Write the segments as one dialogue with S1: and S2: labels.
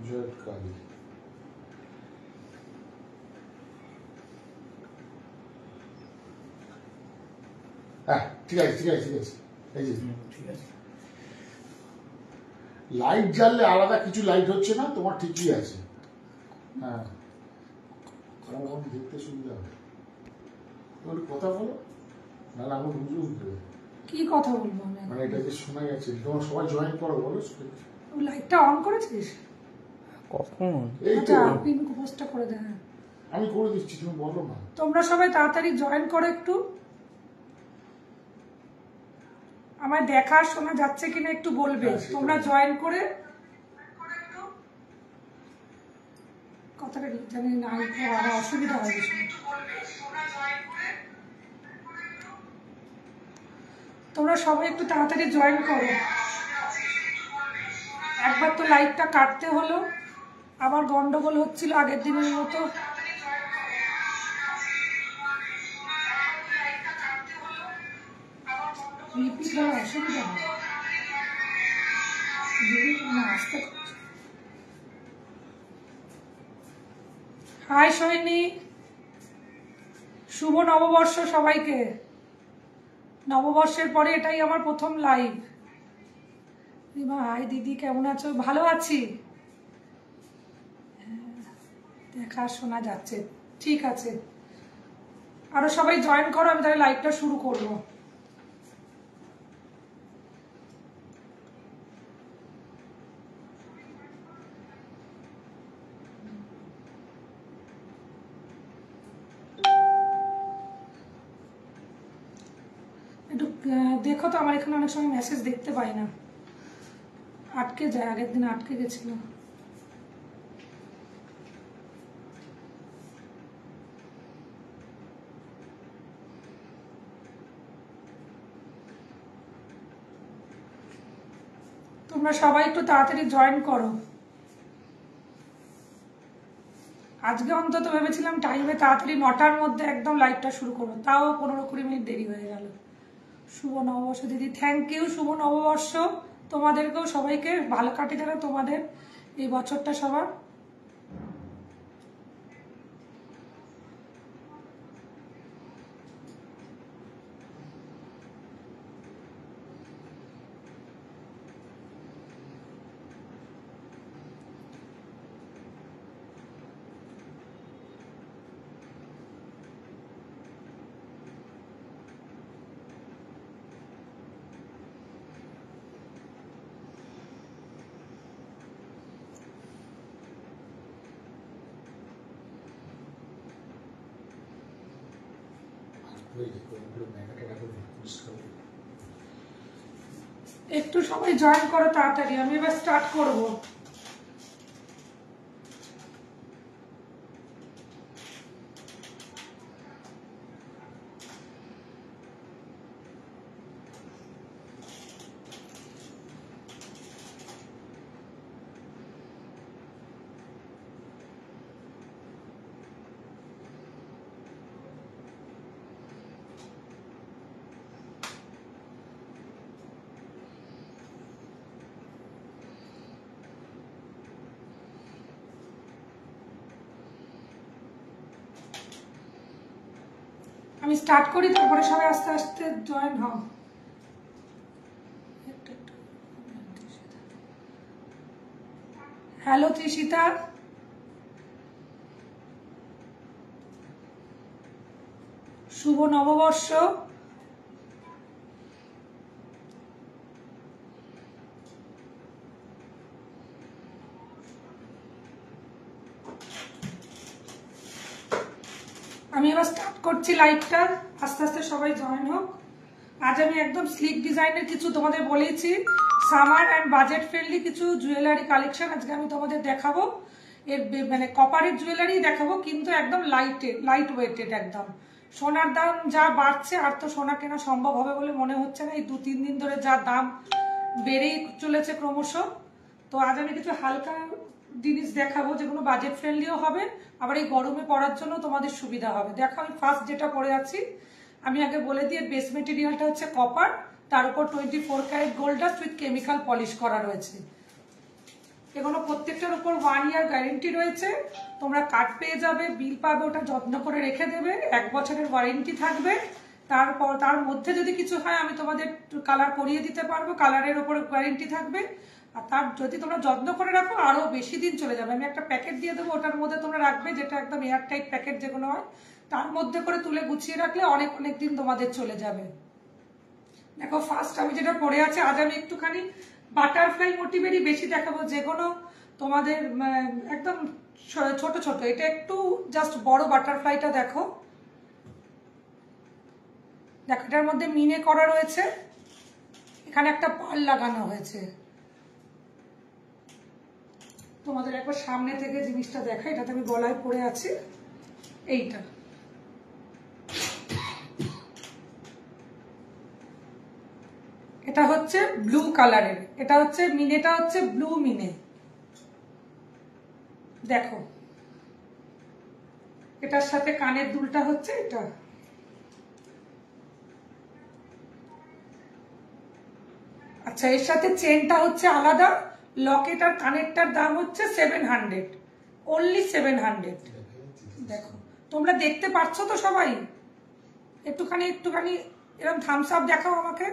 S1: জয়কালী হ্যাঁ ঠিক আছে ঠিক আছে ঠিক আছে এই যে ঠিক আছে লাইট জ্বাললে আলাদা কিছু লাইট হচ্ছে না তোমার ঠিকই আছে হ্যাঁ আমার দেখতে সুবিধা হবে তোমার কথা বলো নাহলে আমার বুঝতে হবে
S2: কি কথা বলবো আমি
S1: মানে এটা যে শোনা যাচ্ছে তোমার সবাই জয়েন করো বলো
S2: লাইটটা অন করেছিস
S3: কখন
S2: এই তো পিন পোস্টটা করে দে
S1: আমি করে দিচ্ছি তুমি বলো না
S2: তোমরা সবাই তাড়াতাড়ি জয়েন করো একটু আমার দেখা শোনা যাচ্ছে কিনা একটু বলবে তোমরা জয়েন করে কথাটা জানি না অসুবিধা হবে তোমরা সবাই একটু তাড়াতাড়ি জয়েন করো একবার তো লাইভটা কাটতে হলো আবার গন্ডগোল হচ্ছিল আগের দিনের মতো অসুবিধা হয় হাই সৈনী শুভ নববর্ষ সবাইকে নববর্ষের পরে এটাই আমার প্রথম লাইভ হাই দিদি কেমন আছো ভালো আছি দেখা শোনা যাচ্ছে ঠিক আছে আরো সবাই জয়েন করো আমি তাহলে লাইভটা শুরু করবো একটু দেখো তো আমার এখানে অনেক সময় মেসেজ দেখতে পাই না আটকে যায় আগের দিন আটকে গেছিল তোমরা সবাই একটু তাড়াতাড়ি জয়েন করো আজকে অন্তত ভেবেছিলাম টাইমে তাড়াতাড়ি 9টার মধ্যে একদম লাইভটা শুরু করবো তাও 15-20 মিনিট দেরি হয়ে গেল শুভ নববর্ষ দিদি থ্যাংক ইউ শুভ নববর্ষ তোমাদেরকেও সবাইকে ভালো কাটে যারা তোমাদের এই বছরটা সবার একটু সবাই জয়েন করো তাড়াতাড়ি আমি এবার স্টার্ট করব আমি স্টার্ট করি তারপরে সবাই আস্তে আস্তে জয়েন হও হ্যালো ত্রিশিতা শুভ নববর্ষ আমি এবার স্টার্ট করছি লাইভটা আস্তে আস্তে সবাই জয়েন হোক আজ আমি একদম স্লিক ডিজাইনের কিছু তোমাদের বলেছি সামার এন্ড বাজেট ফ্রেন্ডলি কিছু জুয়েলারি কালেকশন আজকে আমি তোমাদের দেখাবো এর মানে কপারের জুয়েলারি দেখাবো কিন্তু একদম লাইট ওয়েটেড একদম সোনার দাম যা বাড়ছে আর তো সোনা কেনা সম্ভব হবে বলে মনে হচ্ছে না এই 2-3 দিন ধরে যা দাম বেড়েই চলেছে ক্রমশ তো আজ আমি কিছু হালকা জিনিস দেখাবো যেগুলো বাজেট ফ্রেন্ডলিও হবে আবার এই গরমে পরার জন্য তোমাদের সুবিধা হবে দেখো আমি ফার্স্ট যেটা পরে আছি আমি আগে বলে দিই বেস মেটেরিয়ালটা হচ্ছে কপার তার উপর 24 carat gold dust with chemical polish করা রয়েছে এগুলো প্রত্যেকটার উপর 1 ইয়ার গ্যারেন্টি রয়েছে। তোমরা কার্ড পেয়ে যাবে, বিল পাবে, ওটা যত্ন করে রেখে দেবে, 1 বছরের ওয়ারেন্টি থাকবে। তারপর তার মধ্যে যদি কিছু হয় আমি তোমাদের কালার করিয়ে দিতে পারবো, কালারের উপর গ্যারেন্টি থাকবে। আর তার যদি তোমরা যত্ন করে রাখো আরো বেশি দিন চলে যাবে। আমি একটা প্যাকেট দিয়ে দেবো, ওটার মধ্যে তোমরা রাখবে, যেটা একদম এয়ার টাইট প্যাকেট যেগুলো হয়, তার মধ্যে করে তুলে গুছিয়ে রাখলে অনেক অনেক দিন তোমাদের চলে যাবে। দেখো ফার্স্ট আমি যেটা পরে আছে, আজ আমি একটুখানি বাটারফ্লাই মোটিভেরই বেশি দেখাবো, যেগুলো তোমাদের একদম ছোট ছোট। এটা একটু জাস্ট বড় বাটারফ্লাইটা দেখো, দেখো এটার মধ্যে মিনে করা রয়েছে, এখানে একটা পাল লাগানো হয়েছে। তোমাদের একবার সামনে থেকে জিনিসটা দেখা, এটাতে আমি গলায় পরে আছি। এইটা এটা হচ্ছে ব্লু কালারের, এটা হচ্ছে মিনেটা হচ্ছে ব্লু মিনে। দেখো এটার সাথে কানের দুলটা হচ্ছে এটা। আচ্ছা, এর সাথে চেনটা হচ্ছে আলাদা, লকেট আর কানেরটার দাম হচ্ছে 700, অনলি 700। দেখো তোমরা দেখতে পাচ্ছ তো সবাই? একটুখানি একটুখানি এরকম থামস আপ দেখাও আমাকে,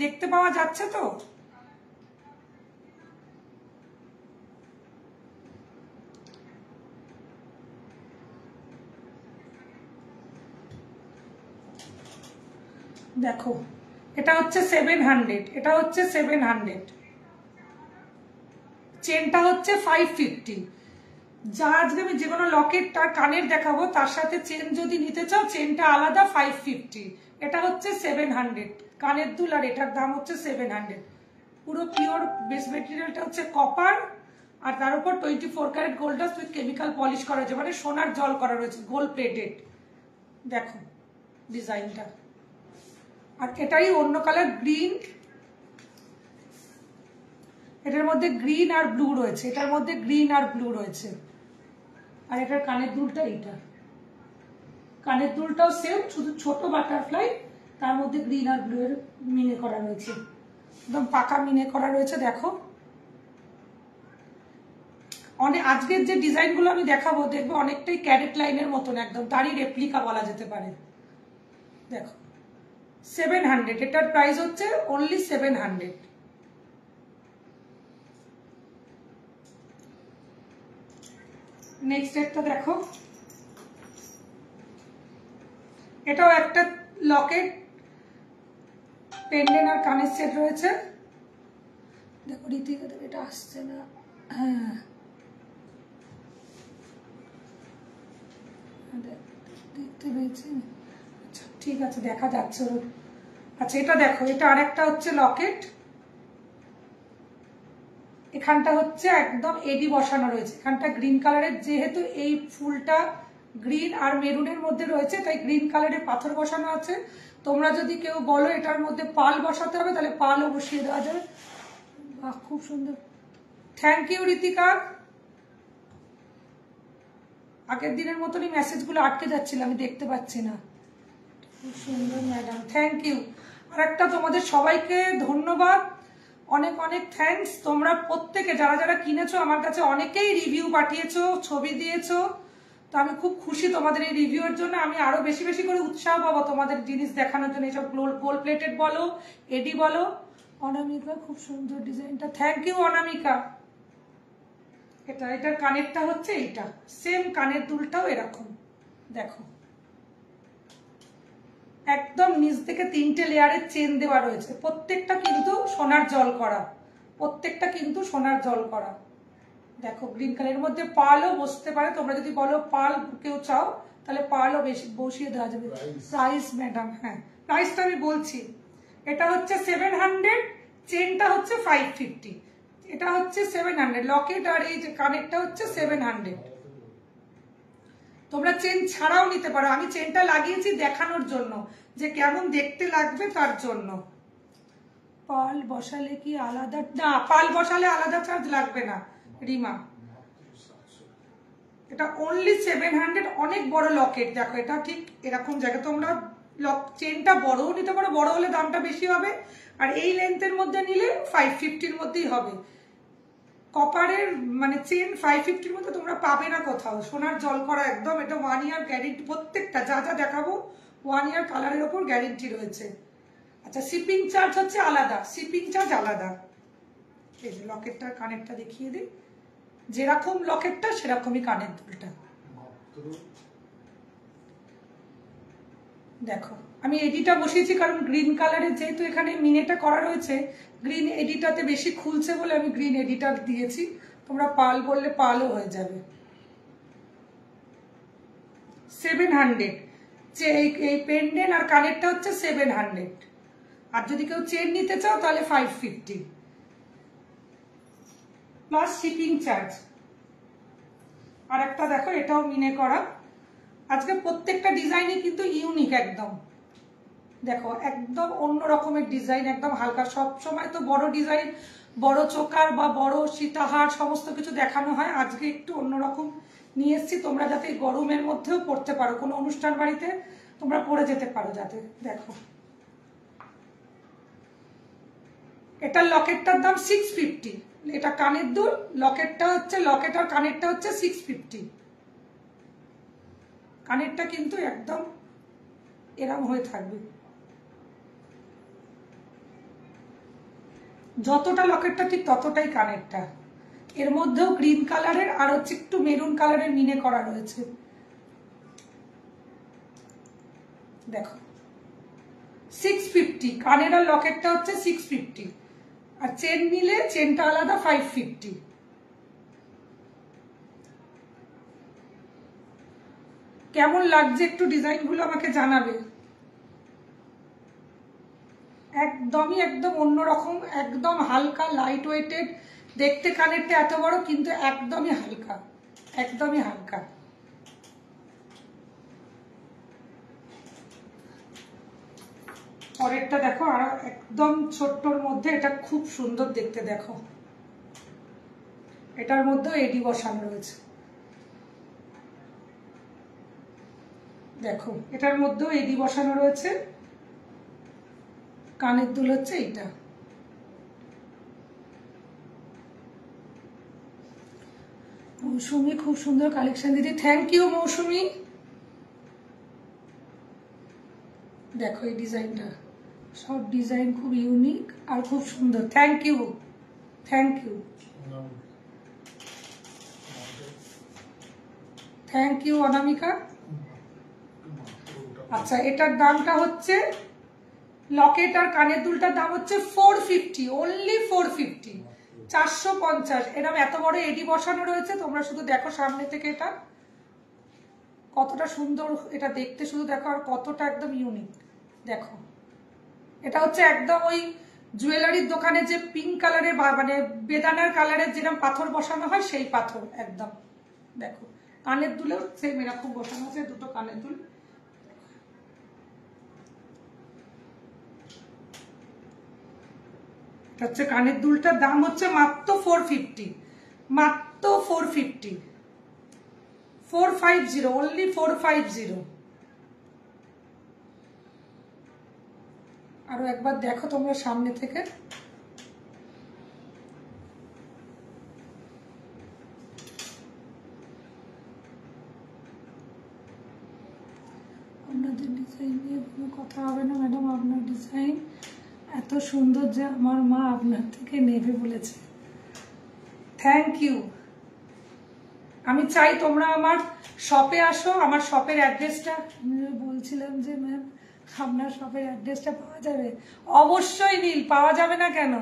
S2: দেখতে পাওয়া যাচ্ছে তো? দেখো এটা হচ্ছে 700, এটা হচ্ছে 700, চেনটা হচ্ছে 550। যা আজকে আমি যে কোনো লকেট আর কানের দেখাবো তার সাথে চেন যদি নিতে চাও, চেনটা আলাদা 550, এটা হচ্ছে 700। কানের দুল আর এটার দাম হচ্ছে 700। পুরো পিওর বেস মেটেরিয়ালটা হচ্ছে কপার, আর তার উপর 24 carat gold dust with chemical polish করা হয়েছে, মানে সোনার জল করা রয়েছে, গোল্ড প্লেটেড। দেখো ডিজাইনটা। আর এটাই অন্য কালার গ্রিন, এটার মধ্যে গ্রিন আর ব্লু রয়েছে, এটার মধ্যে গ্রিন আর ব্লু রয়েছে। আর এটার কানের দুলটা এইটা, কানের দুলটাও সেম, শুধু ছোট বাটারফ্লাই, তার মধ্যে গ্রিন আর ব্লু এর মিনে করা রয়েছে, একদম পাকা মিনে করা রয়েছে। দেখো অনেক আজকের যে ডিজাইনগুলো আমি দেখাবো দেখবো অনেকটাই ক্যারেট লাইনের মতন, একদম তারই রেপ্লিকা বলা যেতে পারে। দেখো 700, এটার প্রাইস হচ্ছে অনলি 700। নেক্সট একটা দেখো, এটাও একটা লকেট, পেন্ডেন্ট আর কানের সেট রয়েছে। দেখো রীতিকা, এটা আসছে না, হ্যাঁ দেখতে পেয়েছি, আচ্ছা ঠিক আছে দেখা যাচ্ছে। আচ্ছা এটা দেখো, এটা আরেকটা হচ্ছে লকেট, এখানটা হচ্ছে একদম এডি বসানো রয়েছে, এখানটা গ্রিন কালারের, যেহেতু এই ফুলটা গ্রিন আর মেরুনের মধ্যে রয়েছে তাই গ্রিন কালারের পাথর বসানো আছে। তোমরা যদি কেউ বলো এটার মধ্যে পাল বসাতে হবে, তাহলে পালও বসিয়ে দেওয়া যাবে। বাহ খুব সুন্দর, থ্যাংক ইউ রীতিকা। আগের দিনের মতনই মেসেজগুলো আটকে যাচ্ছিল, আমি দেখতে পাচ্ছি না। খুব সুন্দর ম্যাডাম, থ্যাংক ইউ। আর একটা তোমাদের সবাইকে ধন্যবাদ, অনেক অনেক থ্যাঙ্কস। তোমরা প্রত্যেকে যারা যারা কিনেছো আমার কাছে অনেকেই রিভিউ পাঠিয়েছো, ছবি দিয়েছো, তো আমি খুব খুশি তোমাদের এই রিভিউর জন্য। আমি আরো বেশি বেশি করে উৎসাহ পাবো তোমাদের জিনিস দেখানোর জন্য, এইসব গোল্ড প্লেটেড বলো, এডি বলো। অনামিকা খুব সুন্দর ডিজাইনটা, থ্যাংক ইউ অনামিকা। এটার কানেরটা হচ্ছে এইটা, সেম কানের দুলটাও এরকম। দেখো একদম নিচ থেকে 3টে লেয়ারের চেন দেওয়া রয়েছে, প্রত্যেকটা কিন্তু সোনার জল করা, প্রত্যেকটা কিন্তু সোনার জল করা। দেখো গ্রিন কালারের মধ্যে পালও বসতে পারে, তোমরা যদি বলো পাল কেউ চাও তাহলে পালও বেশি বসিয়ে দেওয়া যাবে। প্রাইস ম্যাডাম, হ্যাঁ প্রাইসটা আমি বলছি, এটা হচ্ছে 700, চেনটা হচ্ছে 550, এটা হচ্ছে 700 লকেট, আর এই যে কানেরটা হচ্ছে 700। তোমরা চেন ছাড়াও নিতে পারো, আমি চেনটা লাগিয়েছি দেখানোর জন্য যে কেমন দেখতে লাগবে তার জন্য। পাল বসালে কি আলাদা? না, পাল বসালে আলাদা চার্জ লাগবে না রিমা, এটা অনলি 700। অনেক বড় লকেট, দেখো এটা ঠিক এরকম জায়গায় তোমরা চেনটা বড়ও নিতে পারো, বড় হলে দামটা বেশি হবে, আর এই লেন্থের মধ্যে নিলে 550-র মধ্যেই হবে। কপারের মানে চেন 550-র মধ্যে তোমরা পাবে না কোথাও, সোনার জল করা একদম। এটা 1 ইয়ার গ্যারেন্টি, প্রত্যেকটা যা যা দেখাবো 1 ইয়ার কালারের ওপর গ্যারেন্টি রয়েছে। আচ্ছা, শিপিং চার্জ হচ্ছে আলাদা, শিপিং চার্জ আলাদা। এই যে লকেটটার কানেরটা দেখিয়ে দিই, যেরকম লকেটটা সেরকমই কানের দুলটা। দেখো আমি এডিটা বসিয়েছি কারণ গ্রিন কালারের যেহেতু এখানে মিনেটা করা রয়েছে, গ্রিন এডিটাতে বেশি খুলছে বলে আমি গ্রিন এডিটার দিয়েছি। তোমরা পাল বললে পালও হয়ে যাবে। 700 যে এই পেন্ডেন্ট আর কানেরটা হচ্ছে 700। আর যদি কেউ চেন নিতে চাও তাহলে 550 প্লাস শিপিং চার্জ। আর একটা দেখো, এটাও মিনে করা। আজকে প্রত্যেকটা ডিজাইনই কিন্তু ইউনিক একদম। দেখো একদম অন্য রকমের ডিজাইন, একদম হালকা। সব সময় তো বড় ডিজাইন, বড় চোকার বা বড় সীতাহার সমস্ত কিছু দেখানো হয়, আজকে একটু অন্যরকম নিয়ে এসেছি। তোমরা যাতে গরমের মধ্যেও পড়তে পারো, কোনো অনুষ্ঠান বাড়িতে তোমরা পরে যেতে পারো যাতে। দেখো এটার লকেটটার দাম 650। এটা কানের দুল, লকেটটা হচ্ছে, লকেট আর কানেরটা হচ্ছে 650। কানেরটা কিন্তু একদম এরম হয়ে থাকবে, যতটা লকেটটা ঠিক ততটাই কানেরটা। এর মধ্যেও গ্রিন কালারের আর হচ্ছে একটু মেরুন কালারের মিনে করা রয়েছে। দেখো 650, কানের আর লকেটটা হচ্ছে 650, আর চেন নিলে চেনটা আলাদা 550। কেমন লাগছে একটু ডিজাইনগুলো আমাকে জানাবে। একদমই একদম অন্যরকম, একদম হালকা লাইট ওয়েটেড। দেখতে কানেরটা এত বড় কিন্তু একদমই হালকা, একদমই হালকা। পরেরটা দেখো, আর একদম ছোট্টর মধ্যে, এটা খুব সুন্দর দেখতে। দেখো এটার মধ্যেও এডি বসানো রয়েছে। দেখো এটার মধ্যেও এডি বসানো রয়েছে। কানের দুল হচ্ছে এইটা। মৌসুমি খুব সুন্দর কালেকশন দিদি, থ্যাংক ইউ মৌসুমি। দেখো এই ডিজাইনটা, সব ডিজাইন খুব ইউনিক আর খুব সুন্দর। Thank you, thank you, thank you Anamika. আচ্ছা এটার দামটা হচ্ছে, লকেট আর কানের দুলটার দাম হচ্ছে 450, অনলি 450, 450। এরকম এত বড় এডি বসানো রয়েছে, তোমরা শুধু দেখো সামনে থেকে এটা কতটা সুন্দর এটা দেখতে, শুধু দেখো, আর কতটা একদম ইউনিক। দেখো এটা হচ্ছে একদম ওই জুয়েলারির দোকানে যে পিঙ্ক কালারের মানে বেদানার কালারের যেরকম পাথর বসানো হয় সেই পাথর একদম। দেখো কানের দুলেও সেম এরকম বসানো আছে, দুটো কানের দুল। হচ্ছে কানের দুলটার দাম হচ্ছে মাত্র 450, মাত্র 450, 450, অনলি 450। আরো একবার দেখো তোমরা সামনে থেকে। আপনাদের ডিজাইন নিয়ে কোনো কথা হবে না ম্যাডাম, আপনার ডিজাইন এত সুন্দর যে আমার মা আপনার থেকে নেবে বলেছে। Thank you. আমি চাই তোমরা আমার শপে আসো। আমার শপের অ্যাড্রেসটা বলছিলাম যে ম্যাম আপনার শপের অ্যাড্রেসটা পাওয়া যাবে? অবশ্যই নীল, পাওয়া যাবে না কেন।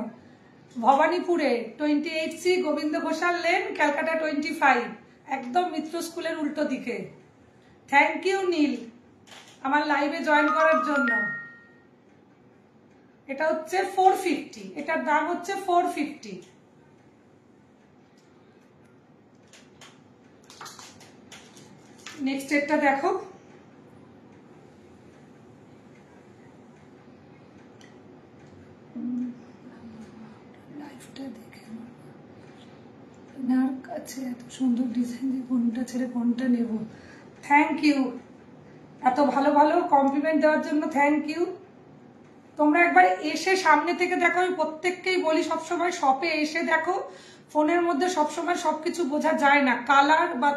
S2: ভবানীপুরে 28C গোবিন্দ ঘোষাল লেন, ক্যালকাটা 25, একদম মিত্র স্কুলের উল্টো দিকে। থ্যাংক ইউ নীল আমার লাইভে জয়েন করার জন্য। এটা হচ্ছে 450, এটার দাম হচ্ছে 450। নেক্সট একটা দেখো, লাইভটা দেখে আপনার কাছে এত সুন্দর ডিজাইন, কোনটা ছেড়ে কোনটা নেব। থ্যাংক ইউ, এত ভালো ভালো কমপ্লিমেন্ট দেওয়ার জন্য থ্যাংক ইউ। তোমরা একবার এসে সামনে থেকে দেখো, আমি প্রত্যেককেই বলি সবসময় শপে এসে দেখো, ফোনের মধ্যে সবসময় সবকিছু বোঝা যায় না, কালার বা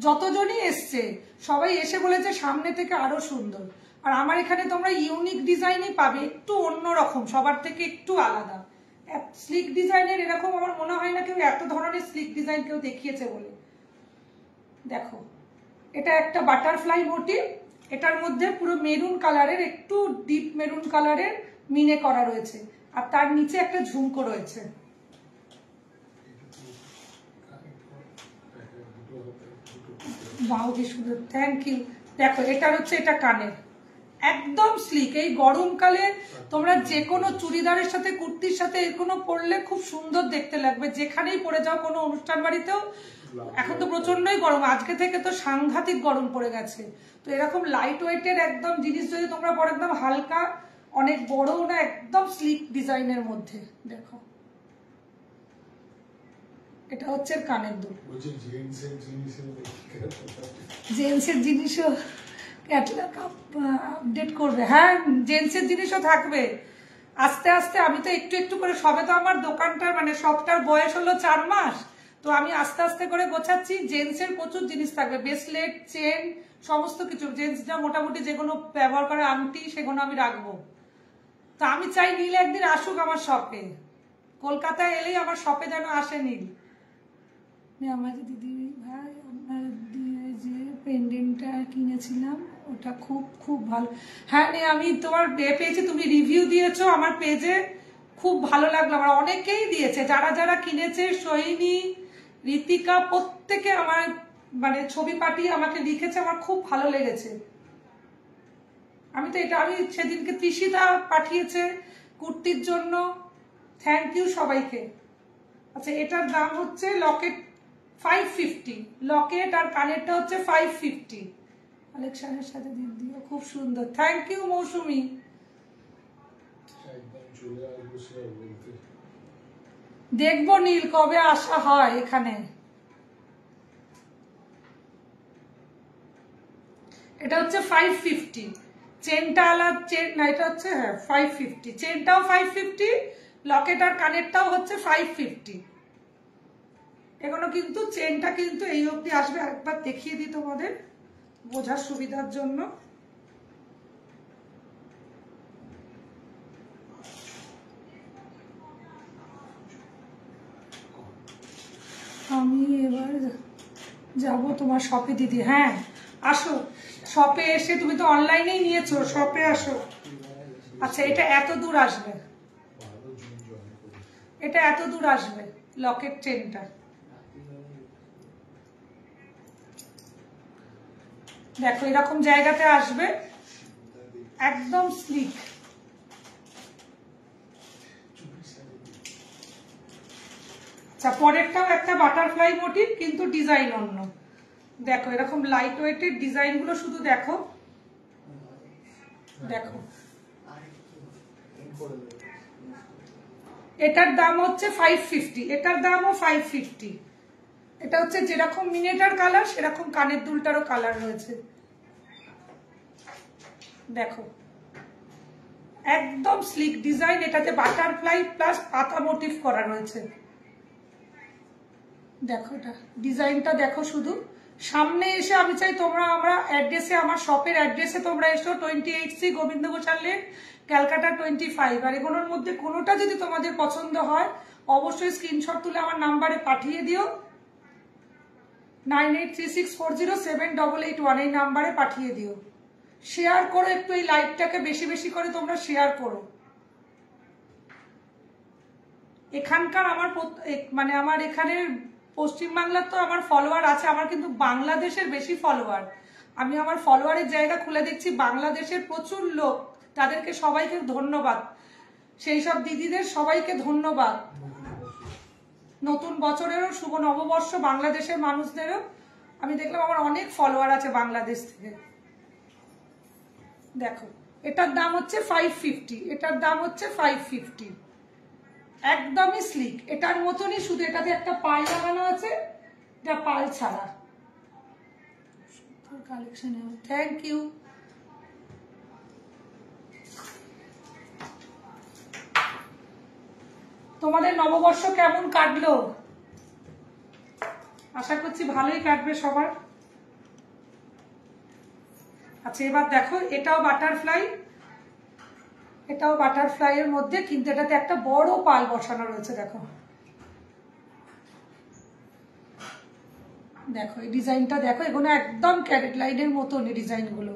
S2: যতজনই এসছে সবাই এসে বলেছে সামনে থেকে আরো সুন্দর। আর আমার এখানে তোমরা ইউনিক ডিজাইনই পাবে, একটু অন্যরকম, সবার থেকে একটু আলাদা। স্লিক ডিজাইনের এরকম আমার মনে হয় না কেউ এত ধরনের স্লিক ডিজাইন কেউ দেখিয়েছে বলে। দেখো এটা একটা বাটারফ্লাই মোটিভ, এটার মধ্যে পুরো মেরুন কালারের, একটু ডিপ মেরুন কালারের মিনে করা রয়েছে, আর তার নিচে একটা ঝুমকো রয়েছে। বাহ কি সুন্দর, থ্যাংক ইউ। দেখো এটার হচ্ছে এটা কানের, একদম স্লিক। এই গরমকালে তোমরা যে কোনো চুড়িদারের সাথে কুর্তির সাথে এর কোনো পরলে খুব সুন্দর দেখতে লাগবে, যেখানেই পরে যাও, কোনো অনুষ্ঠান বাড়িতেও। এখন তো প্রচন্ডই গরম, আজকে থেকে তো সাংঘাতিক গরম পড়ে গেছে। তো এরকম লাইট ওয়েটের একদম জিনিস যদি তোমরা পরে, একদম হালকা, অনেক বড় না, একদম স্লিক ডিজাইনের মধ্যে। দেখো এটা হচ্ছে কানের দুল। জেন্টসের জিনিসও ক্যাটালগ আপডেট করবে, হ্যাঁ জেন্টসের জিনিসও থাকবে আস্তে আস্তে। আমি তো একটু একটু করে, সবে তো আমার দোকানটার মানে শপটার বয়স হলো 4 মাস, তো আমি আস্তে আস্তে করে গোছাচ্ছি। জেন্টসের প্রচুর জিনিস থাকবে, ব্রেসলেট, চেন, সমস্ত কিছু। জেন্টস যা মোটামুটি যেগুলো ব্যবহার করে, আংটি, সেগুলো আমি রাখবো। তা আমি চাই নীল একদিন আসুক আমার শপে, কলকাতায় এলেই আমার শপে যেন আসে নীল। আমার দিদি ভাই আপনার দিয়ে যে পেন্ডেন্টটা কিনেছিলাম ওটা খুব খুব ভালো। হ্যাঁ আমি তোমার পেয়েছি, তুমি রিভিউ দিয়েছো আমার পেজে, খুব ভালো লাগলো আমার। অনেকেই দিয়েছে, যারা যারা কিনেছে, সোহিনী, ঋতিকা, প্রত্যেকে আমার মানে ছবি পাঠিয়ে আমাকে লিখেছে, আমার খুব ভালো লেগেছে। আমি তো এটা, আমি সেদিনকে তৃষিতা পাঠিয়েছে কুর্তির জন্য, থ্যাংক ইউ সবাইকে। আচ্ছা এটার দাম হচ্ছে লকেট 550, লকেট আর কানেরটা হচ্ছে 550। কালেকশনের সাথে দিও, খুব সুন্দর, থ্যাংক ইউ মৌসুমি। দেখবো নীল কবে আসা হয় এখানে। এটা হচ্ছে 550, চেনটা আলাদা, চেন না, এটা হচ্ছে হ্যাঁ 550, চেনটাও 550, লকেট আর কানেরটাও হচ্ছে 550। এগুলো কিন্তু চেনটা কিন্তু এই অবধি আসবে, একবার দেখিয়ে দিই তোমাদের বোঝার সুবিধার জন্য। আমি এবার যাব তোমার শপে দিদি, হ্যাঁ আসো শপে এসে, তুমি তো অনলাইনেই নিয়েছো, শপে আসো। আচ্ছা এটা এত দূর আসবে, এটা এত দূর আসবে লকেট চেনটা। দেখো এরকম জায়গাতে আসবে, একদম স্লিক। আচ্ছা পরেরটাও একটা বাটারফ্লাই মোটিভ, কিন্তু ডিজাইন অন্য। দেখো এরকম লাইট ওয়েটের ডিজাইন গুলো শুধু দেখো, দেখো এটার দাম হচ্ছে 550, এটার দামও 550। এটা হচ্ছে যেরকম মিনেটার কালার, সেরকম কানের দুলটারও কালার রয়েছে। দেখো একদম স্লিক ডিজাইন, এটাতে বাটারফ্লাই প্লাস পাতা মোটিভ করা রয়েছে। দেখো এটা ডিজাইনটা দেখো শুধু। সামনে এসে আমি চাই তোমরা, আমরা অ্যাড্রেসে, আমার শপের অ্যাড্রেসে তোমরা এসো, 28C গোবিন্দ ঘোষাল লেন, ক্যালকাটা 25। আর এগুলোর মধ্যে কোনোটা যদি তোমাদের পছন্দ হয় অবশ্যই স্ক্রিনশট তুলে আমার নাম্বারে পাঠিয়ে দিও, 9836407881, এই নাম্বারে পাঠিয়ে দিও। শেয়ার করো একটু, এই লাইভটাকে বেশি বেশি করে তোমরা শেয়ার করো। এখানকার আমার মানে আমার এখানের পশ্চিমবাংলার তো আমার ফলোয়ার আছে, আমার কিন্তু বাংলাদেশের বেশি ফলোয়ার। আমি আমার ফলোয়ারের জায়গা খুলে দেখছি বাংলাদেশের প্রচুর লোক, তাদেরকে সবাইকে ধন্যবাদ, সেই সব দিদিদের সবাইকে ধন্যবাদ। নতুন বছরেরও শুভ নববর্ষ বাংলাদেশের মানুষদেরও। আমি দেখলাম আমার অনেক ফলোয়ার আছে বাংলাদেশ থেকে। দেখো এটার দাম হচ্ছে 550, এটার দাম হচ্ছে 550, একদমই স্লিক, এটার মতনই, শুধু এটাতে একটা পাল লাগানো আছে, এটা পাল ছাড়া। Collection, thank you. তোমাদের নববর্ষ কেমন কাটলো আশা করছি ভালোই কাটবে সবার। আচ্ছা এবার দেখো, এটাও বাটারফ্লাই, এটাও বাটারফ্লাই এর মধ্যে, কিন্তু এটাতে একটা বড় পাল বসানো রয়েছে। দেখো দেখো এই ডিজাইনটা দেখো, এগুলো একদম ক্যারেট লাইনের মতন এই ডিজাইনগুলো।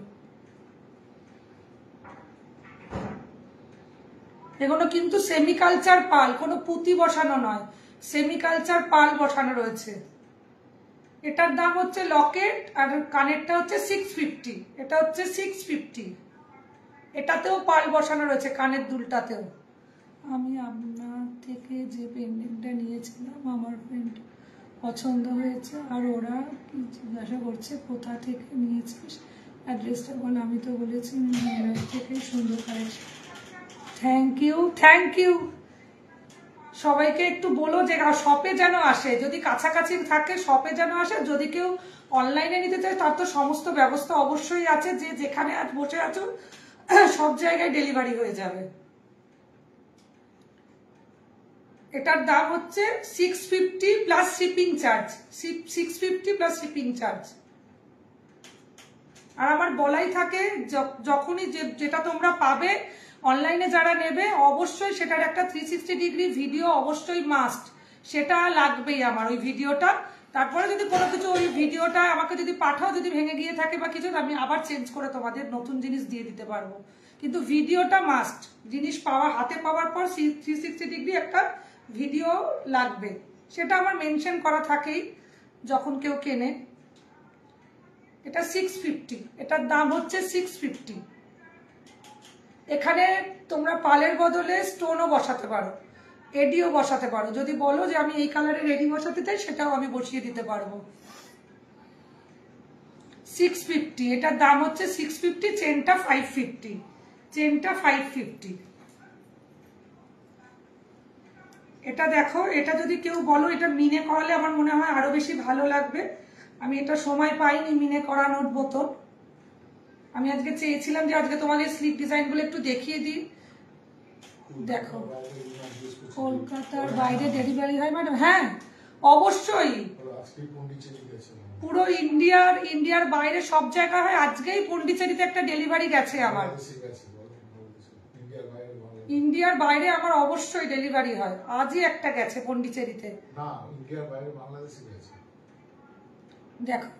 S2: এগুলো কিন্তু সেমিকালচার পাল, কোনো পুঁতি বসানো নয়, সেমিকালচার পাল বসানো রয়েছে। এটার দাম হচ্ছে লকেট, আর কানেরটা হচ্ছে 650, এটা হচ্ছে 650। এটাতেও পাল বসানো রয়েছে, কানের দুলটাতেও। আমি আপনার থেকে যে পেন্ডেন্টটা নিয়েছিলাম আমার ফ্রেন্ড পছন্দ হয়েছে, আর ওরা কি জিজ্ঞাসা করছে কোথা থেকে নিয়েছিস, অ্যাড্রেসটা বল। আমি তো বলেছি থেকে সুন্দর collection. Thank you, thank you. সবাইকে একটু বলো যে শপে যেন আসে, যদি কাছাকাছি থাকে শপে যেন আসে। যদি কেউ অনলাইনে নিতে চায় তার তো সমস্ত ব্যবস্থা অবশ্যই আছে, যে যেখানে আজ বসে আছো সব জায়গায় ডেলিভারি হয়ে যাবে। এটার দাম হচ্ছে 650 plus shipping charge, 650 plus shipping charge. আর আমার বলাই থাকে যখনই যেটা তোমরা পাবে অনলাইনে যারা নেবে, অবশ্যই সেটার একটা 360 ডিগ্রি ভিডিও অবশ্যই মাস্ট, সেটা লাগবেই আমার ওই ভিডিওটা। তারপরে যদি কোনো কিছু ওই ভিডিওটা আমাকে যদি পাঠাও, যদি ভেঙে গিয়ে থাকে বা কিছু, আমি আবার চেঞ্জ করে তোমাদের নতুন জিনিস দিয়ে দিতে পারবো, কিন্তু ভিডিওটা মাস্ট। জিনিস পাওয়া হাতে পাওয়ার পর 360 ডিগ্রি একটা ভিডিও লাগবে, সেটা আমার মেনশন করা থাকেই যখন কেউ কেনে। এটা 650, এটার দাম হচ্ছে 650। এখানে তোমরা পালের বদলে স্টোনও বসাতে পারো, এডিও বসাতে পারো। যদি বলো যে আমি এই কালারের এডি বসাতে চাই, সেটাও আমি বসিয়ে দিতে পারবো। 650, এটার দাম হচ্ছে 650। চেনটা 550, চেনটা 550। এটা দেখো, এটা যদি কেউ বলো এটা মিনে করালে আমার মনে হয় আরো বেশি ভালো লাগবে। আমি এটা সময় পাইনি মিনে করানোর মতন। আমি আজকে চেয়েছিলাম যে আজকে তোমাদের স্লিপ ডিজাইনগুলো একটু দেখিয়ে দিই। দেখো কলকাতার বাইরে ডেলিভারি হয় ম্যাডাম? হ্যাঁ অবশ্যই, পুরো ইন্ডিয়ার বাইরে সব জায়গায় হয়। আজকেই পন্ডিচেরিতে একটা ডেলিভারি গেছে আমার, ইন্ডিয়ার বাইরে আমার অবশ্যই ডেলিভারি হয়। আজই একটা গেছে পন্ডিচেরিতে।
S1: না, ইন্ডিয়ার বাইরে বাংলাদেশে গেছে।
S2: দেখো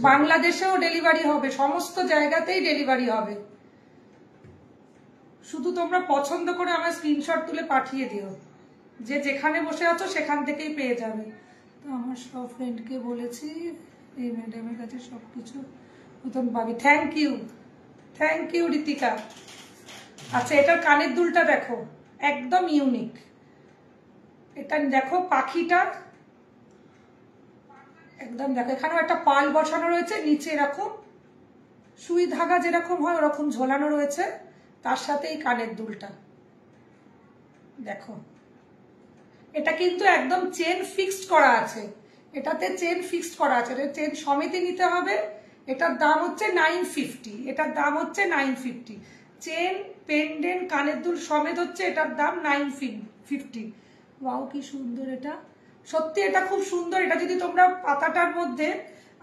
S2: বাংলাদেশেও ডেলিভারি হবে, সমস্ত জায়গাতেই ডেলিভারি হবে। শুধু তোমরা পছন্দ করে আমার স্ক্রিনশট তুলে পাঠিয়ে দিও, যে যেখানে বসে আছো সেখান থেকেই পেয়ে যাবে। তো আমার সব ফ্রেন্ডকে বলেছি এই ম্যাডামের কাছে সবকিছু নতুন পাবি। Thank you, thank you Ritika. আচ্ছা এটার কানের দুলটা দেখো, একদম ইউনিক। এটা দেখো পাখিটা একদম, দেখো এখানেও একটা পাল বসানো রয়েছে, নিচে এরকম সুই ধাগা যেরকম হয় ওরকম ঝোলানো রয়েছে, তার সাথে এই কানের দুলটা দেখো। এটা কিন্তু একদম চেন ফিক্সড করা আছে, এটাতে চেন ফিক্সড করা আছে, চেন সমেতই নিতে হবে। এটার দাম হচ্ছে 950, এটার দাম হচ্ছে 950। চেন পেন্ডেন্ট কানের দুল সমেত হচ্ছে এটার দাম 950। ওয়াও কি সুন্দর এটা, সত্যি এটা খুব সুন্দর। এটা যদি তোমরা পাতাটার মধ্যে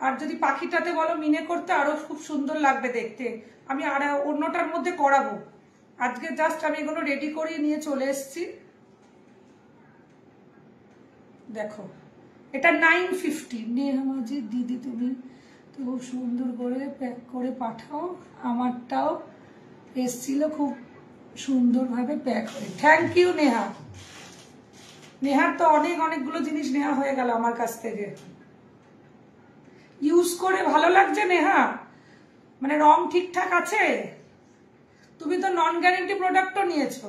S2: আর যদি পাখিটাতে বলো মিনে করতে, আরো খুব সুন্দর লাগবে দেখতে। আমি আর অন্যটার মধ্যে করাবো, আজকে জাস্ট আমি এগুলো রেডি করে নিয়ে চলে এসেছি। দেখো এটা 950। নেহামাজি দিদি তুমি তো খুব সুন্দর করে প্যাক করে পাঠাও, আমারটাও এসছিল খুব সুন্দরভাবে প্যাক হয়ে। Thank you Neha. নেহার তো অনেকগুলো জিনিস নেওয়া হয়ে গেল আমার কাছ থেকে। ইউজ করে ভালো লাগছে নেহা? মানে রং ঠিকঠাক আছে? তুমি তো নন গ্যারেন্টি প্রোডাক্টও নিয়েছো।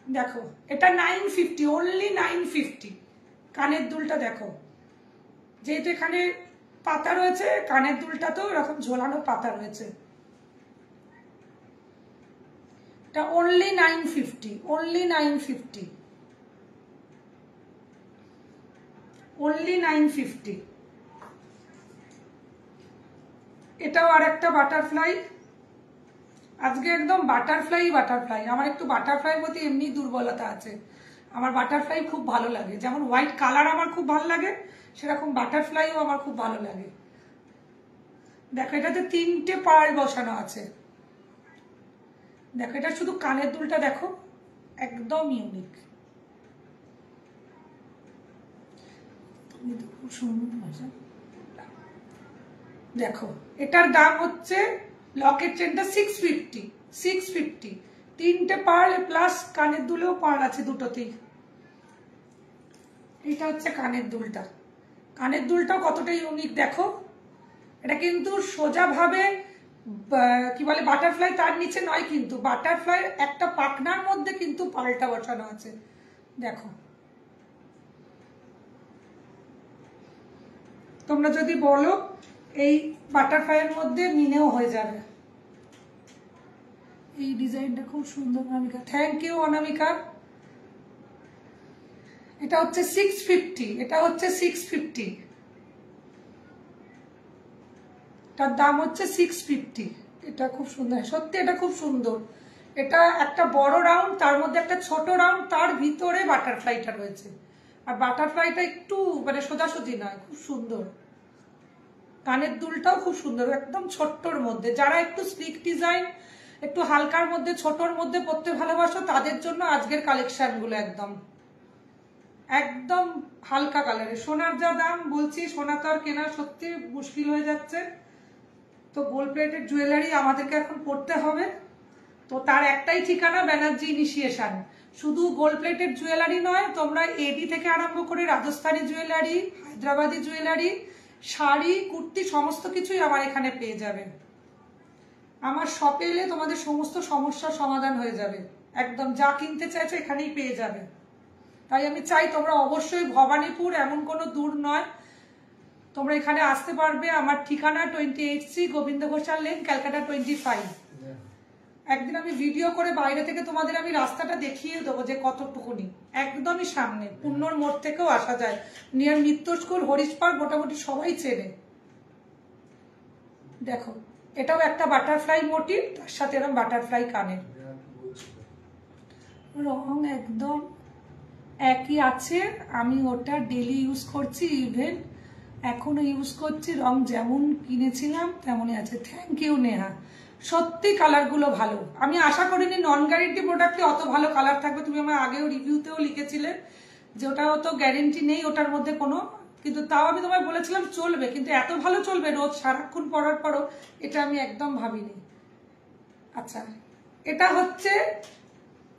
S2: দেখো এটা 950, অনলি 950। কানের দুলটা দেখো, যেহেতু এখানে পাতা রয়েছে, কানের দুলটাতেও এরকম ঝোলানো পাতা রয়েছে। এটা অনলি 950, অনলি 950, অনলি 950। এটাও আর একটা বাটারফ্লাই। আজকে একদম বাটারফ্লাই। আমার একটু বাটারফ্লাইয়ের প্রতি এমনি দুর্বলতা আছে। আমার বাটারফ্লাই খুব ভালো লাগে, যেমন হোয়াইট কালার আমার খুব ভালো লাগে, সেরকম বাটারফ্লাইও আমার খুব ভালো লাগে। দেখো এটাতে 3টে পার্ল বসানো আছে। দেখো এটা শুধু কানের দুলটা দেখো, একদম ইউনিক। দেখো এটার দাম হচ্ছে, লকেট চেনটা 650, 3টে পার্ল প্লাস কানের দুলেও পার্ল আছে দুটোতেই। এটা হচ্ছে কানের দুলটা, কানের দুলটাও কতটা ইউনিক দেখো। এটা কিন্তু সোজা ভাবে কি বলে বাটারফ্লাই তার নিচে নয়, কিন্তু বাটারফ্লাই একটা পাখনার মধ্যে কিন্তু পার্লটা বসানো আছে। দেখো তোমরা যদি বলো এই বাটারফ্লাইয়ের মধ্যে মিনেও হয়ে যাবে। এই ডিজাইনটা খুব সুন্দর অনামিকা, থ্যাংক ইউ অনামিকা। এটা হচ্ছে 650, এটা হচ্ছে 650, তার দাম হচ্ছে 650। এটা খুব সুন্দর, সত্যি এটা খুব সুন্দর। এটা একটা বড় রাউন্ড, তার মধ্যে একটা ছোট রাউন্ড, তার ভিতরে বাটারফ্লাইটা রয়েছে। আর বাটারফ্লাইটা একটু মানে সোজাসুজি নয়, খুব সুন্দর। কানের দুলটাও খুব সুন্দর, একদম ছোট্টর মধ্যে। যারা একটু স্লিক ডিজাইন, একটু হালকার মধ্যে, ছোটর মধ্যে পড়তে ভালোবাসো, তাদের জন্য আজকের কালেকশন গুলো একদম একদম হালকা কালারে। সোনার যা দাম বলছি, সোনা তো আর কেনা সত্যি মুশকিল হয়ে যাচ্ছে। তো গোল্ড প্লেটেড জুয়েলারি আমাদেরকে এখন পড়তে হবে। তো তার একটাই ঠিকানা, ব্যানার্জি ইনিশিয়েশন। শুধু গোল্ড প্লেটেড জুয়েলারি নয়, তোমরা এডি থেকে আরম্ভ করে রাজস্থানী জুয়েলারি, হায়দ্রাবাদি জুয়েলারি, শাড়ি, কুর্তি, সমস্ত কিছুই আমার এখানে পেয়ে যাবে। আমার শপে এলে তোমাদের সমস্ত সমস্যার সমাধান হয়ে যাবে। একদম যা কিনতে চাইছো এখানেই পেয়ে যাবে। তাই আমি চাই তোমরা অবশ্যই, ভবানীপুর এমন কোনো দূর নয়, তোমরা এখানে আসতে পারবে। আমার ঠিকানা 28C গোবিন্দ ঘোষাল লেন, ক্যালকাটা 25। একদিন আমি ভিডিও করে বাইরে থেকে তোমাদের আমি রাস্তাটা দেখিয়ে দেবো যে কতটুকুনি, একদমই সামনে। পুণ্যর মোড় থেকেও আসা যায়, নিয়ার মিত্র স্কুল, হরিশ পার্ক, মোটামুটি সবাই চেনে। দেখো এটাও একটা বাটারফ্লাই মোটিভ, তার সাথে এরকম বাটারফ্লাই কানের। রং একদম একই আছে, আমি ওটা ডেলি ইউজ করছি, ইভেন এখনো ইউজ করছি। রং যেমন কিনেছিলাম তেমনই আছে। থ্যাংক ইউ নেহা, সত্যি কালারগুলো ভালো। আমি আশা করিনি নন গ্যারেন্টি প্রোডাক্টে অত ভালো কালার থাকবে। তুমি আমার আগেও রিভিউতেও লিখেছিলে যে ওটা অত গ্যারেন্টি নেই ওটার মধ্যে কোনো, কিন্তু তাও আমি তোমায় বলেছিলাম চলবে, কিন্তু এত ভালো চলবে রোজ সারাক্ষণ পরার পরও, এটা আমি একদম ভাবিনি। আচ্ছা এটা হচ্ছে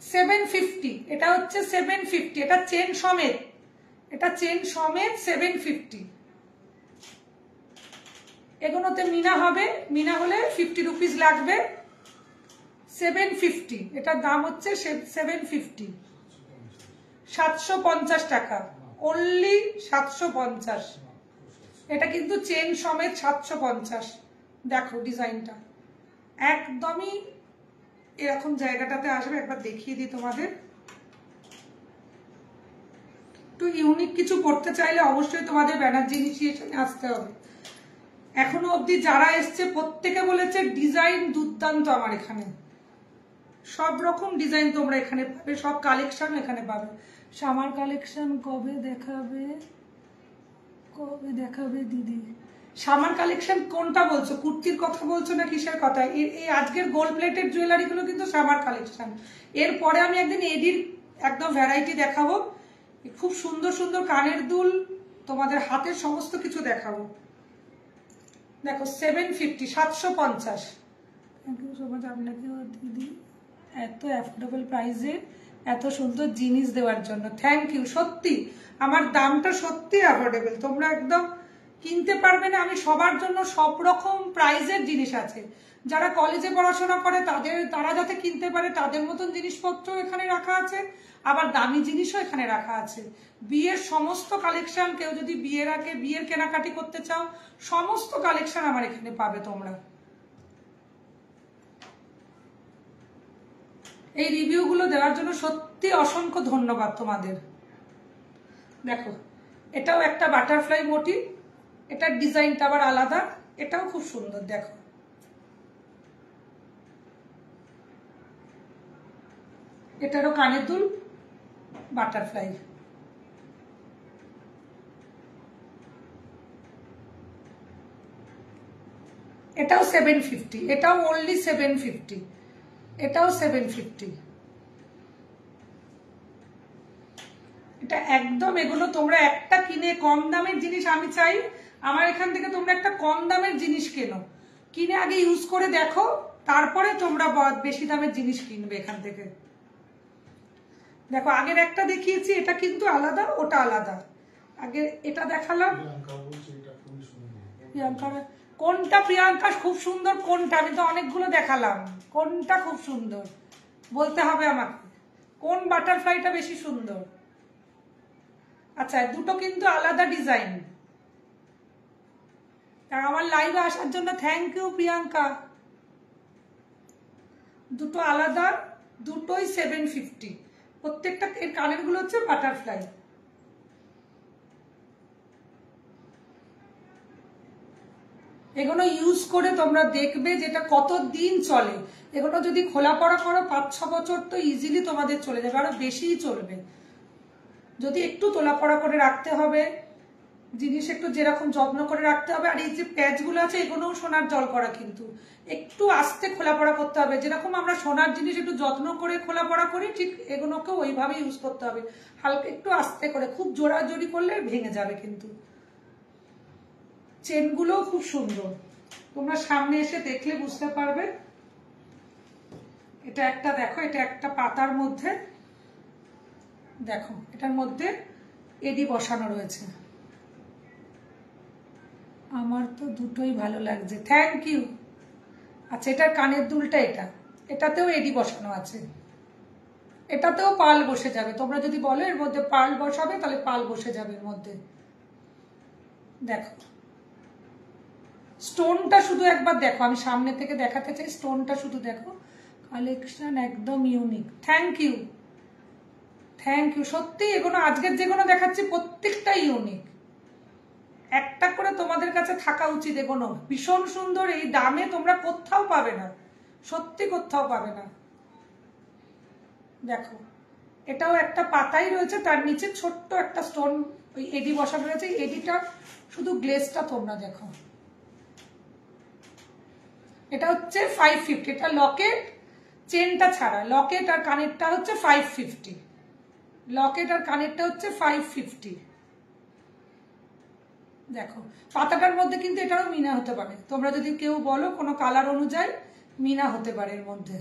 S2: 750, এটা হচ্ছে 750, এটা চেন সমেত, এটা চেন সমেত 750। এগুলোতে মিনা হবে, মিনা হলে 50 রুপিস লাগবে। 750, এটার দাম হচ্ছে 750, 750 টাকা, অনলি 750। এটা কিন্তু চেন সমেত 750। দেখো ডিজাইনটা একদমই এরকম জায়গাটাতে আসবে। একবার দেখিয়ে দিই তোমাদের। একটু ইউনিক কিছু করতে চাইলে অবশ্যই তোমাদের ব্যানার্জি ইনিশিয়েশনে আসতে হবে। এখনো অবধি যারা এসছে প্রত্যেকে বলেছে ডিজাইন দুর্দান্ত। আমার এখানে সব রকম ডিজাইন তোমরা এখানে পাবে, সব কালেকশন এখানে পাবে। সামার কালেকশন কবে দেখাবে, কবে দেখাবে দিদি? সামার কালেকশন কোনটা বলছো? কুর্তির কথা বলছো না কিসের কথা? এই আজকের গোল্ড প্লেটেড জুয়েলারি গুলো কিন্তু সামার কালেকশন। এরপরে আমি একদিন এডির একদম ভ্যারাইটি দেখাবো, খুব সুন্দর সুন্দর কানের দুল, তোমাদের হাতের সমস্ত কিছু দেখাবো। দেখো 750, 750। থ্যাংক ইউ সো মাচ আপনাকে দিদি এত অ্যাফোর্ডেবল প্রাইসে এত সুন্দর জিনিস দেওয়ার জন্য। Thank you. সত্যি আমার দামটা সত্যি অ্যাফোর্ডেবল, তোমরা একদম কিনতে পারবে না। আমি সবার জন্য সব রকম প্রাইসের জিনিস আছে। যারা কলেজে পড়াশোনা করে তারা যাতে কিনতে পারে তাদের মতন জিনিসপত্র এখানে রাখা আছে, আবার দামি জিনিসও এখানে রাখা আছে। বিয়ের সমস্ত কালেকশন, কেউ যদি বিয়ের আগে বিয়ের কেনাকাটি করতে চাও, সমস্ত কালেকশন আমার এখানে পাবে তোমরা। এই রিভিউগুলো দেওয়ার জন্য সত্যি অসংখ্য ধন্যবাদ তোমাদের। দেখো এটাও একটা বাটারফ্লাই মোটিভ, এটার ডিজাইনটা আবার আলাদা, এটাও খুব সুন্দর। দেখো এটারও কানের দুল, বাটারফ্লাই। এটাও 750, এটাও অনলি 750, এটাও 750। এটা একদম, এগুলো তোমরা একটা কিনে, কম দামের জিনিস আমি চাই আমার এখান থেকে তোমরা একটা কম দামের জিনিস কেনো, কিনে আগে ইউজ করে দেখো, তারপরে তোমরা বেশি দামের জিনিস কিনবে এখান থেকে। দেখো আগের একটা দেখিয়েছি, এটা কিন্তু আলাদা, ওটা আলাদা। আগে এটা দেখালাম, প্রিয়াঙ্কা কোনটা, প্রিয়াঙ্কা খুব সুন্দর কোনটা, আমি তো অনেকগুলো দেখালাম, কোনটা খুব সুন্দর বলতে হবে আমাকে, কোন বাটারফ্লাইটা বেশি সুন্দর। আচ্ছা দুটো কিন্তু আলাদা ডিজাইন। আমার লাইভে আসার জন্য থ্যাংক ইউ প্রিয়াঙ্কা। দুটো আলাদা, দুটোই 750, প্রত্যেকটা এর কানের গুলো হচ্ছে বাটারফ্লাই। এগুলো ইউজ করে তোমরা দেখবে যেটা কত দিন চলে। এগুলো যদি খোলা পড়া করো 5-6 বছর তো ইজিলি তোমাদের চলে যাবে, আরো বেশিই চলবে। যদি একটু তোলা পড়া করে রাখতে হবে, জিনিস একটু যেরকম যত্ন করে রাখতে হবে। আর এই যে প্যাচগুলো আছে এগুলোও সোনার জল করা, কিন্তু একটু আস্তে খোলা পড়া করতে হবে। যেরকম আমরা সোনার জিনিস একটু যত্ন করে খোলা পড়া করি, ঠিক এগুলোকেও ওইভাবে ইউজ করতে হবে, হালকা একটু আস্তে করে। খুব জোরাজোরি করলে ভেঙে যাবে। কিন্তু চেনগুলোও খুব সুন্দর, তোমরা সামনে এসে দেখলে বুঝতে পারবে। এটা একটা দেখো, এটা একটা পাতার মধ্যে দেখো, এটার মধ্যে এডি বসানো রয়েছে। আমার তো দুটোই ভালো লাগছে, থ্যাংক ইউ। আচ্ছা এটার কানের দুলটা, এটাতেও এডি বসানো আছে, এটাতেও পাল বসে যাবে। তোমরা যদি বলো এর মধ্যে পাল বসাবে, তাহলে পাল বসে যাবে এর মধ্যে। দেখো স্টোনটা শুধু একবার দেখো, আমি সামনে থেকে দেখাতে চাই, স্টোনটা শুধু দেখো, কালেকশন একদম unique. Thank you, thank you. সত্যি এগুলো আজকের যেগুলো দেখাচ্ছি প্রত্যেকটা ইউনিক, একটা করে তোমাদের কাছে থাকা উচিত। এগুলো ভীষণ সুন্দর, এই দামে তোমরা কোথাও পাবে না, সত্যি কোথাও পাবে না। দেখো এটাও একটা পাতাই রয়েছে, তার নিচে ছোট্ট একটা স্টোন ওই এডি বসানো রয়েছে। এডিটা শুধু গ্লেজটা তোমরা দেখো। এটা হচ্ছে 550, এটা লকেট চেনটা ছাড়া, লকেট আর কানেরটা হচ্ছে 550, লকেট আর কানেরটা হচ্ছে 550। দেখো পাতাটার মধ্যে কিন্তু এটারও মিনা হতে পারে, তোমরা যদি কেউ বলো কোনো কালার অনুযায়ী মিনা হতে পারে এর মধ্যে।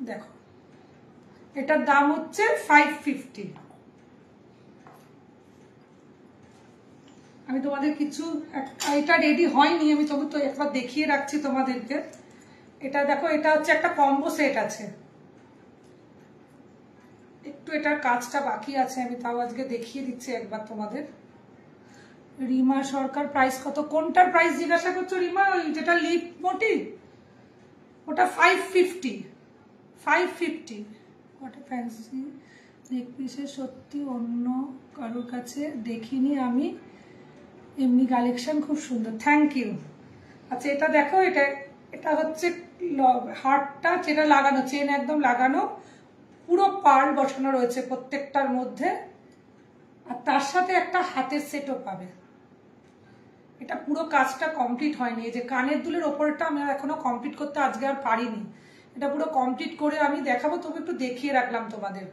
S2: দেখো এটার দাম হচ্ছে 550। আমি তোমাদের কিছু, এটা রেডি হয়নি, আমি তবু তো একবার দেখিয়ে রাখছি তোমাদেরকে। এটা দেখো, এটা হচ্ছে একটা কম্বো সেট আছে, একটু এটার কাজটা বাকি আছে, আমি তাও আজকে দেখিয়ে দিচ্ছি একবার তোমাদের। রিমা সরকার প্রাইস কত, কোনটার প্রাইস জিজ্ঞাসা করছো রিমা? ওই যেটা লিপ মোটি, ওটা 550, 550। ওটা ফ্যান্সি নেক পিসের, সত্যি অন্য কারোর কাছে দেখিনি আমি, এমনি কালেকশন খুব সুন্দর, থ্যাংক ইউ। আচ্ছা এটা দেখো, এটা হচ্ছে হারটা, যেটা লাগানো, চেন একদম লাগানো, পুরো পার্ল বসানো রয়েছে প্রত্যেকটার মধ্যে, আর তার সাথে একটা হাতের সেটও পাবে। এটা পুরো কাজটা কমপ্লিট হয়নি, এই যে কানের দুলের ওপরটা আমি এখনো কমপ্লিট করতে আজকে আর পারিনি, এটা পুরো কমপ্লিট করে আমি দেখাবো, তবে একটু দেখিয়ে রাখলাম তোমাদের।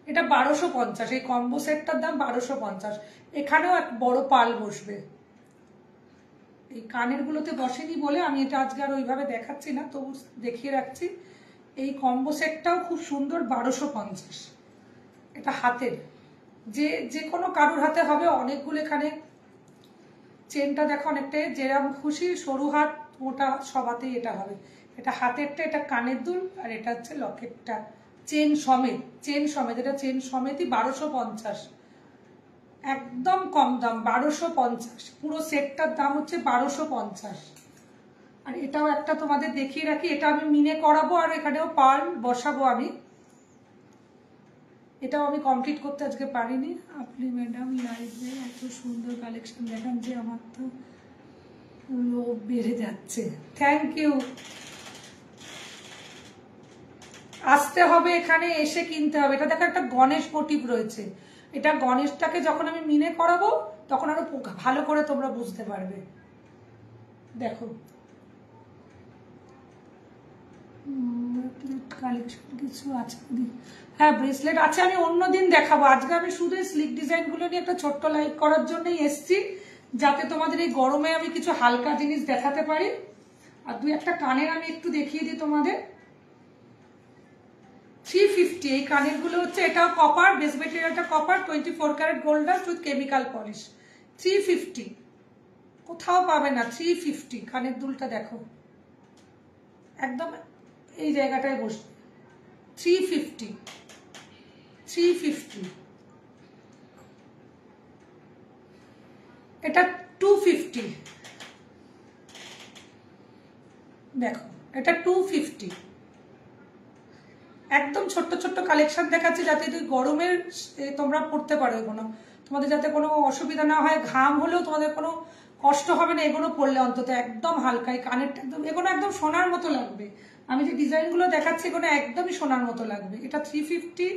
S2: এটা 1250, এই কম্বো সেটটার দাম 1250। এখানেও এক বড় পাল বসবে, এই কানের গুলোতে বসেনি বলে আমি এটা আজকে আর ওইভাবে দেখাচ্ছি না, তবু দেখিয়ে রাখছি। এই কম্বো সেটটাও খুব সুন্দর, 1250। এটা হাতের, যে কোনো কারুর হাতে হবে, অনেকগুলো। এখানে চেনটা দেখো অনেকটাই, যেরকম খুশি, সরু হাত মোটা সব হাতেই এটা হবে। এটা হাতেরটা, এটা কানের দুল, আর এটা হচ্ছে লকেটটা, চেন সমেত, চেন সমেত, এটা চেন সমেতই 1250, একদম কম দাম 1250। পুরো সেটটার দাম হচ্ছে 1250। আর এটাও একটা তোমাদের দেখিয়ে রাখি, এটা আমি মিনে করাবো, আর এখানেও পার্ল বসাবো আমি, এটাও আমি কমপ্লিট করতে আজকে পারিনি। আপনি ম্যাডাম লাইভে এত সুন্দর কালেকশন দেখান যে আমার তো লোভ বেড়ে যাচ্ছে, থ্যাংক ইউ। আসতে হবে এখানে, এসে কিনতে হবে। এটা দেখো একটা গণেশ মোটিভ রয়েছে, এটা গণেশটাকে যখন আমি মিনে করাবো তখন আরো ভালো করে তোমরা বুঝতে পারবে। দেখো কালেকশন কিছু আছে, হ্যাঁ ব্রেসলেট আছে, আমি অন্যদিন দেখাবো। আজকে আমি শুধু স্লিক ডিজাইন গুলো নিয়ে একটা ছোট্ট লাইভ করার জন্যই এসছি, যাতে তোমাদের এই গরমে আমি কিছু হালকা জিনিস দেখাতে পারি। আর দুই একটা কানের আমি একটু দেখিয়ে দিই তোমাদের। 350 এই কানের গুলো হচ্ছে, এটাও কপার, বেস মেটেরিয়ালটা কপার, 24 ক্যারেট গোল্ডার উইথ কেমিক্যাল পলিশ। 350 কোথাও পাবে না। 350 কানের দুলটা দেখো একদম এই জায়গাটায় বসবে। 350 350। এটা 250 দেখো, এটা 250। একদম ছোট্ট ছোট্ট কালেকশন দেখাচ্ছি যাতে তুই গরমের তোমরা পড়তে পারো, এগুলো তোমাদের যাতে কোনো অসুবিধা না হয়, ঘাম হলেও তোমাদের কোনো কষ্ট হবে না এগুলো পড়লে। অন্তত একদম হালকাই কানেরটা একদম, এগুলো একদম সোনার মতো লাগবে। আমি যে ডিজাইনগুলো দেখাচ্ছি এগুলো একদমই সোনার মতো লাগবে। এটা 350,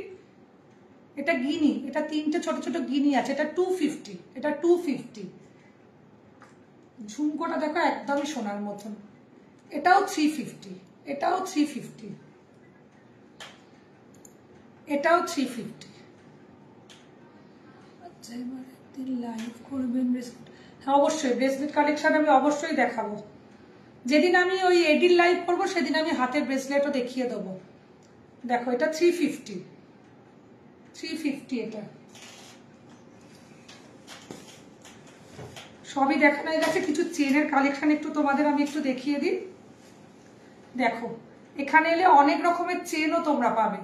S2: এটা গিনি, এটা তিনটে ছোট ছোট গিনি আছে, এটা 250, এটা 250। ঝুমকোটা দেখো একদমই সোনার মতন, এটাও 350, এটাও 350, এটাও 350। আচ্ছা এবার একদিন লাইভ করবেন ব্রেসলেট? হ্যাঁ অবশ্যই, ব্রেসলেট কালেকশন আমি অবশ্যই দেখাবো। যেদিন আমি ওই এডির লাইভ করবো সেদিন আমি হাতের ব্রেসলেটও দেখিয়ে দেবো। দেখো এটা 350, 350 এটা সবই দেখানো হয়ে গেছে। কিছু চেনের কালেকশন একটু তোমাদের আমি একটু দেখিয়ে দিই। দেখো এখানে এলে অনেক রকমের চেনও তোমরা পাবে।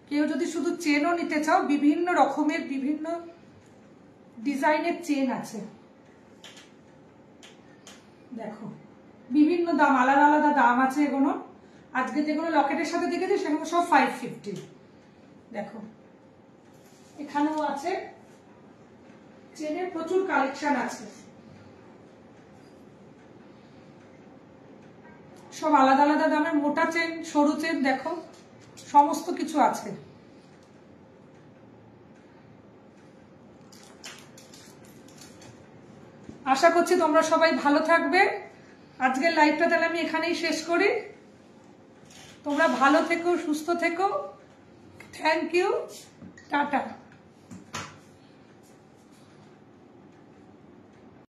S2: কেউ যদি শুধু চেনও নিতে চাও, বিভিন্ন রকমের বিভিন্ন ডিজাইনের চেন আছে। দেখো বিভিন্ন দাম, আলাদা আলাদা দাম আছে এগুলো। আজকে যেগুলো লকেটের সাথে দেখেছি সেগুলো সব 550। দেখো এখানেও আছে চেনের প্রচুর কালেকশন আছে, সব আলাদা আলাদা দামের, মোটা চেন, সরু চেন, দেখো সমস্ত কিছু আছে। আশা করছি তোমরা সবাই ভালো থাকবে। আজকের লাইভটা তাহলে আমি এখানেই শেষ করি। তোমরা ভালো থেকো, সুস্থ থেকো। Thank you, tata.